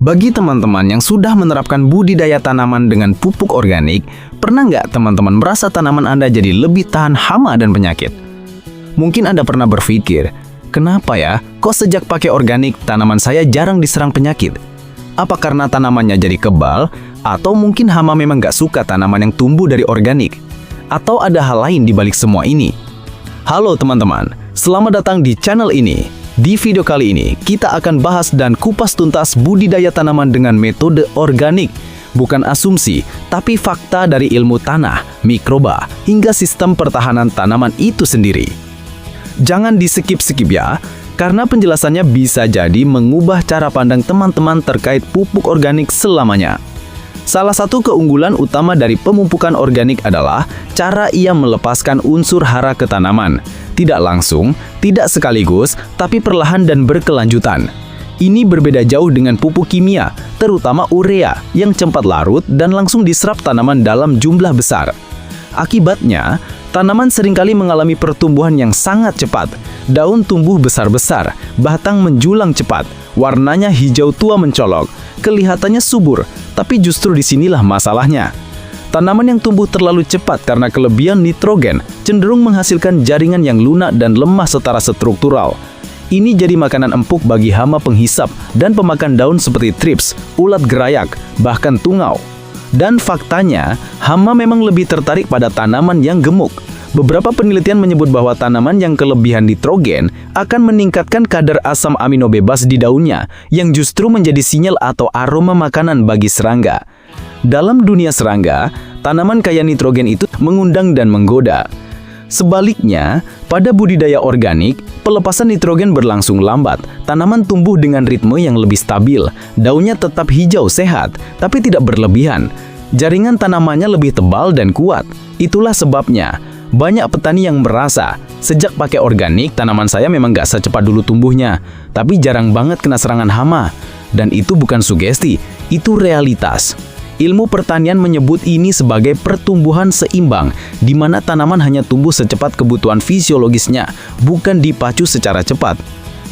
Bagi teman-teman yang sudah menerapkan budidaya tanaman dengan pupuk organik, pernah nggak teman-teman merasa tanaman Anda jadi lebih tahan hama dan penyakit? Mungkin Anda pernah berpikir, kenapa ya, kok sejak pakai organik tanaman saya jarang diserang penyakit? Apa karena tanamannya jadi kebal? Atau mungkin hama memang nggak suka tanaman yang tumbuh dari organik? Atau ada hal lain di balik semua ini? Halo teman-teman, selamat datang di channel ini. Di video kali ini, kita akan bahas dan kupas tuntas budidaya tanaman dengan metode organik. Bukan asumsi, tapi fakta dari ilmu tanah, mikroba, hingga sistem pertahanan tanaman itu sendiri. Jangan di-skip-skip ya, karena penjelasannya bisa jadi mengubah cara pandang teman-teman terkait pupuk organik selamanya. Salah satu keunggulan utama dari pemupukan organik adalah cara ia melepaskan unsur hara ke tanaman. Tidak langsung, tidak sekaligus, tapi perlahan dan berkelanjutan. Ini berbeda jauh dengan pupuk kimia, terutama urea, yang cepat larut dan langsung diserap tanaman dalam jumlah besar. Akibatnya, tanaman seringkali mengalami pertumbuhan yang sangat cepat. Daun tumbuh besar-besar, batang menjulang cepat, warnanya hijau tua mencolok, kelihatannya subur, tapi justru disinilah masalahnya. Tanaman yang tumbuh terlalu cepat karena kelebihan nitrogen cenderung menghasilkan jaringan yang lunak dan lemah secara struktural. Ini jadi makanan empuk bagi hama penghisap dan pemakan daun seperti thrips, ulat gerayak, bahkan tungau. Dan faktanya, hama memang lebih tertarik pada tanaman yang gemuk. Beberapa penelitian menyebut bahwa tanaman yang kelebihan nitrogen akan meningkatkan kadar asam amino bebas di daunnya, yang justru menjadi sinyal atau aroma makanan bagi serangga. Dalam dunia serangga, tanaman kaya nitrogen itu mengundang dan menggoda. Sebaliknya, pada budidaya organik, pelepasan nitrogen berlangsung lambat. Tanaman tumbuh dengan ritme yang lebih stabil, daunnya tetap hijau sehat, tapi tidak berlebihan. Jaringan tanamannya lebih tebal dan kuat. Itulah sebabnya, banyak petani yang merasa, sejak pakai organik, tanaman saya memang gak secepat dulu tumbuhnya, tapi jarang banget kena serangan hama. Dan itu bukan sugesti, itu realitas. Ilmu pertanian menyebut ini sebagai pertumbuhan seimbang, di mana tanaman hanya tumbuh secepat kebutuhan fisiologisnya, bukan dipacu secara cepat.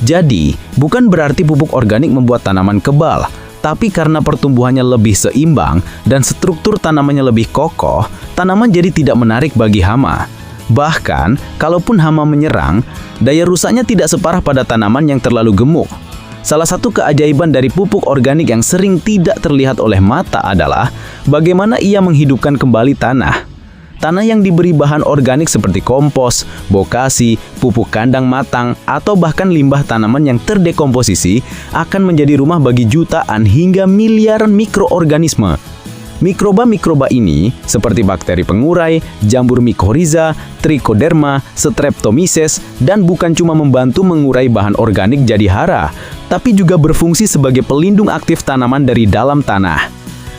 Jadi, bukan berarti pupuk organik membuat tanaman kebal, tapi karena pertumbuhannya lebih seimbang dan struktur tanamannya lebih kokoh, tanaman jadi tidak menarik bagi hama. Bahkan, kalaupun hama menyerang, daya rusaknya tidak separah pada tanaman yang terlalu gemuk. Salah satu keajaiban dari pupuk organik yang sering tidak terlihat oleh mata adalah bagaimana ia menghidupkan kembali tanah. Tanah yang diberi bahan organik seperti kompos, bokasi, pupuk kandang matang, atau bahkan limbah tanaman yang terdekomposisi akan menjadi rumah bagi jutaan hingga miliaran mikroorganisme. Mikroba-mikroba ini, seperti bakteri pengurai, jamur mycorrhiza, trichoderma, streptomyces, dan bukan cuma membantu mengurai bahan organik jadi hara, tapi juga berfungsi sebagai pelindung aktif tanaman dari dalam tanah.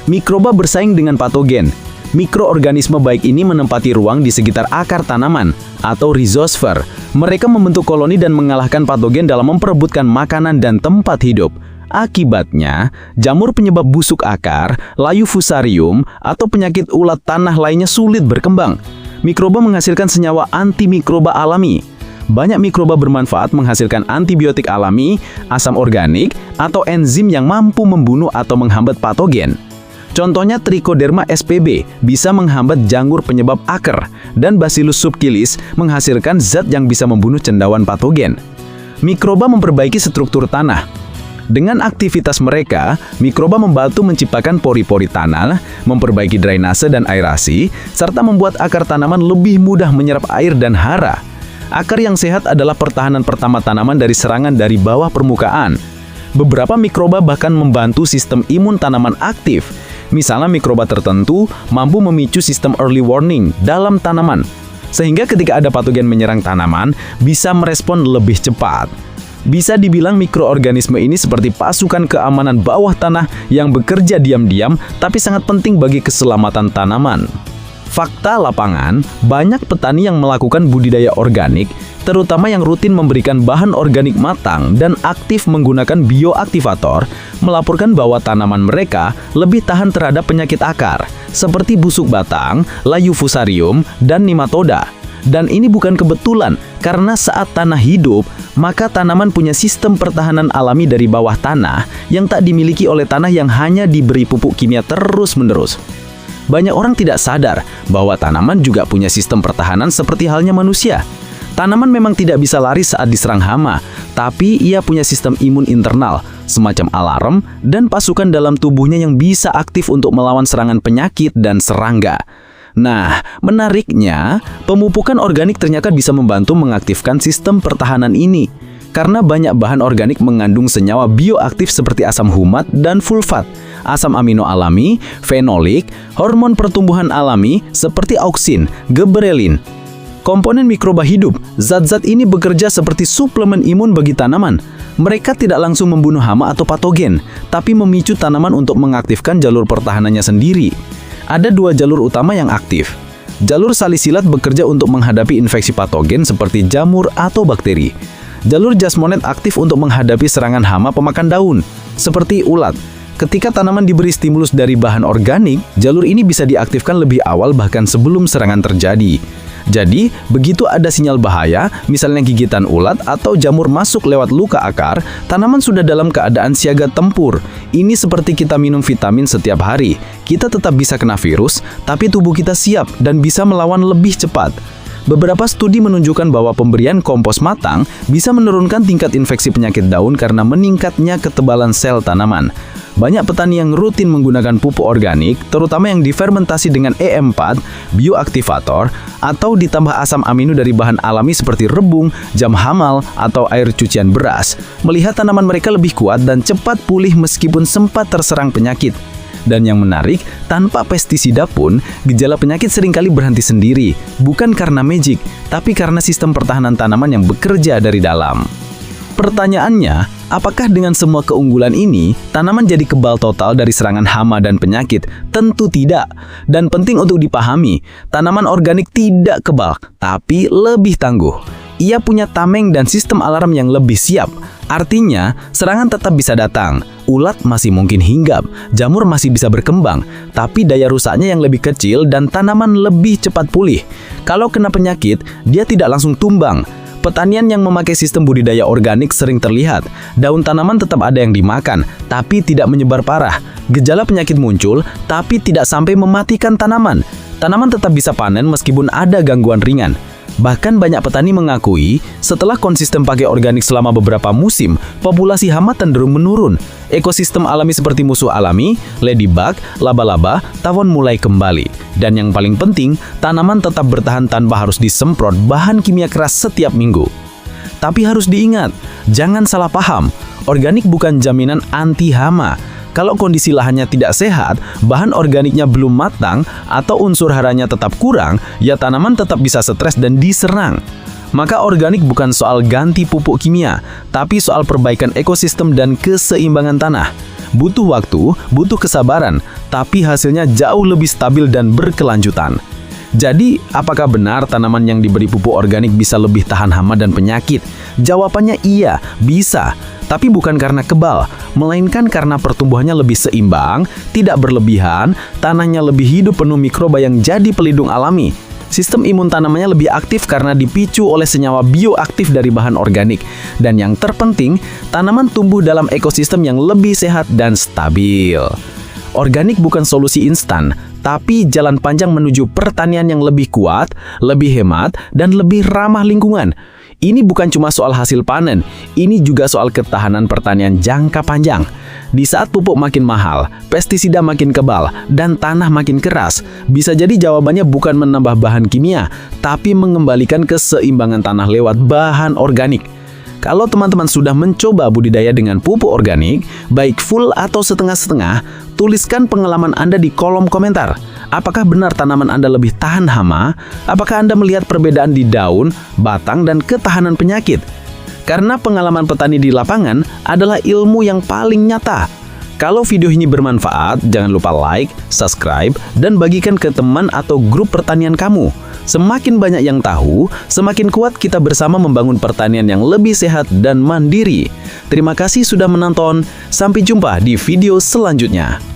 Mikroba bersaing dengan patogen. Mikroorganisme baik ini menempati ruang di sekitar akar tanaman, atau rhizosfer. Mereka membentuk koloni dan mengalahkan patogen dalam memperebutkan makanan dan tempat hidup. Akibatnya, jamur penyebab busuk akar, layu fusarium, atau penyakit ulat tanah lainnya sulit berkembang. Mikroba menghasilkan senyawa antimikroba alami. Banyak mikroba bermanfaat menghasilkan antibiotik alami, asam organik, atau enzim yang mampu membunuh atau menghambat patogen. Contohnya Trichoderma SPB bisa menghambat jangur penyebab akar, dan Bacillus subtilis menghasilkan zat yang bisa membunuh cendawan patogen. Mikroba memperbaiki struktur tanah. Dengan aktivitas mereka, mikroba membantu menciptakan pori-pori tanah, memperbaiki drainase dan aerasi, serta membuat akar tanaman lebih mudah menyerap air dan hara. Akar yang sehat adalah pertahanan pertama tanaman dari serangan dari bawah permukaan. Beberapa mikroba bahkan membantu sistem imun tanaman aktif. Misalnya mikroba tertentu mampu memicu sistem early warning dalam tanaman, sehingga ketika ada patogen menyerang tanaman, bisa merespon lebih cepat. Bisa dibilang mikroorganisme ini seperti pasukan keamanan bawah tanah yang bekerja diam-diam tapi sangat penting bagi keselamatan tanaman. Fakta lapangan, banyak petani yang melakukan budidaya organik, terutama yang rutin memberikan bahan organik matang dan aktif menggunakan bioaktivator, melaporkan bahwa tanaman mereka lebih tahan terhadap penyakit akar, seperti busuk batang, layu fusarium, dan nematoda. Dan ini bukan kebetulan, karena saat tanah hidup, maka tanaman punya sistem pertahanan alami dari bawah tanah yang tak dimiliki oleh tanah yang hanya diberi pupuk kimia terus-menerus. Banyak orang tidak sadar bahwa tanaman juga punya sistem pertahanan seperti halnya manusia. Tanaman memang tidak bisa lari saat diserang hama, tapi ia punya sistem imun internal, semacam alarm, dan pasukan dalam tubuhnya yang bisa aktif untuk melawan serangan penyakit dan serangga. Nah, menariknya, pemupukan organik ternyata bisa membantu mengaktifkan sistem pertahanan ini. Karena banyak bahan organik mengandung senyawa bioaktif seperti asam humat dan fulfat, asam amino alami, fenolik, hormon pertumbuhan alami seperti auksin, geberelin. Komponen mikroba hidup, zat-zat ini bekerja seperti suplemen imun bagi tanaman. Mereka tidak langsung membunuh hama atau patogen, tapi memicu tanaman untuk mengaktifkan jalur pertahanannya sendiri. Ada dua jalur utama yang aktif. Jalur salisilat bekerja untuk menghadapi infeksi patogen seperti jamur atau bakteri. Jalur jasmonet aktif untuk menghadapi serangan hama pemakan daun, seperti ulat. Ketika tanaman diberi stimulus dari bahan organik, jalur ini bisa diaktifkan lebih awal bahkan sebelum serangan terjadi. Jadi, begitu ada sinyal bahaya, misalnya gigitan ulat atau jamur masuk lewat luka akar, tanaman sudah dalam keadaan siaga tempur. Ini seperti kita minum vitamin setiap hari. Kita tetap bisa kena virus, tapi tubuh kita siap dan bisa melawan lebih cepat. Beberapa studi menunjukkan bahwa pemberian kompos matang bisa menurunkan tingkat infeksi penyakit daun karena meningkatnya ketebalan sel tanaman. Banyak petani yang rutin menggunakan pupuk organik, terutama yang difermentasi dengan E4, bioaktivator, atau ditambah asam amino dari bahan alami seperti rebung, jam hamal, atau air cucian beras, melihat tanaman mereka lebih kuat dan cepat pulih meskipun sempat terserang penyakit. Dan yang menarik, tanpa pestisida pun, gejala penyakit seringkali berhenti sendiri, bukan karena magic, tapi karena sistem pertahanan tanaman yang bekerja dari dalam. Pertanyaannya, apakah dengan semua keunggulan ini, tanaman jadi kebal total dari serangan hama dan penyakit? Tentu tidak. Dan penting untuk dipahami, tanaman organik tidak kebal, tapi lebih tangguh. Ia punya tameng dan sistem alarm yang lebih siap. Artinya, serangan tetap bisa datang. Ulat masih mungkin hinggap, jamur masih bisa berkembang, tapi daya rusaknya yang lebih kecil dan tanaman lebih cepat pulih. Kalau kena penyakit, dia tidak langsung tumbang. Pertanian yang memakai sistem budidaya organik sering terlihat. Daun tanaman tetap ada yang dimakan, tapi tidak menyebar parah. Gejala penyakit muncul, tapi tidak sampai mematikan tanaman. Tanaman tetap bisa panen meskipun ada gangguan ringan. Bahkan banyak petani mengakui, setelah konsisten pakai organik selama beberapa musim, populasi hama cenderung menurun. Ekosistem alami seperti musuh alami, ladybug, laba-laba, tawon mulai kembali. Dan yang paling penting, tanaman tetap bertahan tanpa harus disemprot bahan kimia keras setiap minggu. Tapi harus diingat, jangan salah paham, organik bukan jaminan anti hama. Kalau kondisi lahannya tidak sehat, bahan organiknya belum matang, atau unsur haranya tetap kurang, ya tanaman tetap bisa stres dan diserang. Maka organik bukan soal ganti pupuk kimia, tapi soal perbaikan ekosistem dan keseimbangan tanah. Butuh waktu, butuh kesabaran, tapi hasilnya jauh lebih stabil dan berkelanjutan. Jadi, apakah benar tanaman yang diberi pupuk organik bisa lebih tahan hama dan penyakit? Jawabannya iya, bisa. Tapi bukan karena kebal, melainkan karena pertumbuhannya lebih seimbang, tidak berlebihan, tanahnya lebih hidup penuh mikroba yang jadi pelindung alami. Sistem imun tanamannya lebih aktif karena dipicu oleh senyawa bioaktif dari bahan organik. Dan yang terpenting, tanaman tumbuh dalam ekosistem yang lebih sehat dan stabil. Organik bukan solusi instan, tapi jalan panjang menuju pertanian yang lebih kuat, lebih hemat, dan lebih ramah lingkungan. Ini bukan cuma soal hasil panen, ini juga soal ketahanan pertanian jangka panjang. Di saat pupuk makin mahal, pestisida makin kebal, dan tanah makin keras, bisa jadi jawabannya bukan menambah bahan kimia, tapi mengembalikan keseimbangan tanah lewat bahan organik. Kalau teman-teman sudah mencoba budidaya dengan pupuk organik, baik full atau setengah-setengah, tuliskan pengalaman Anda di kolom komentar. Apakah benar tanaman Anda lebih tahan hama? Apakah Anda melihat perbedaan di daun, batang, dan ketahanan penyakit? Karena pengalaman petani di lapangan adalah ilmu yang paling nyata. Kalau video ini bermanfaat, jangan lupa like, subscribe, dan bagikan ke teman atau grup pertanian kamu. Semakin banyak yang tahu, semakin kuat kita bersama membangun pertanian yang lebih sehat dan mandiri. Terima kasih sudah menonton, sampai jumpa di video selanjutnya.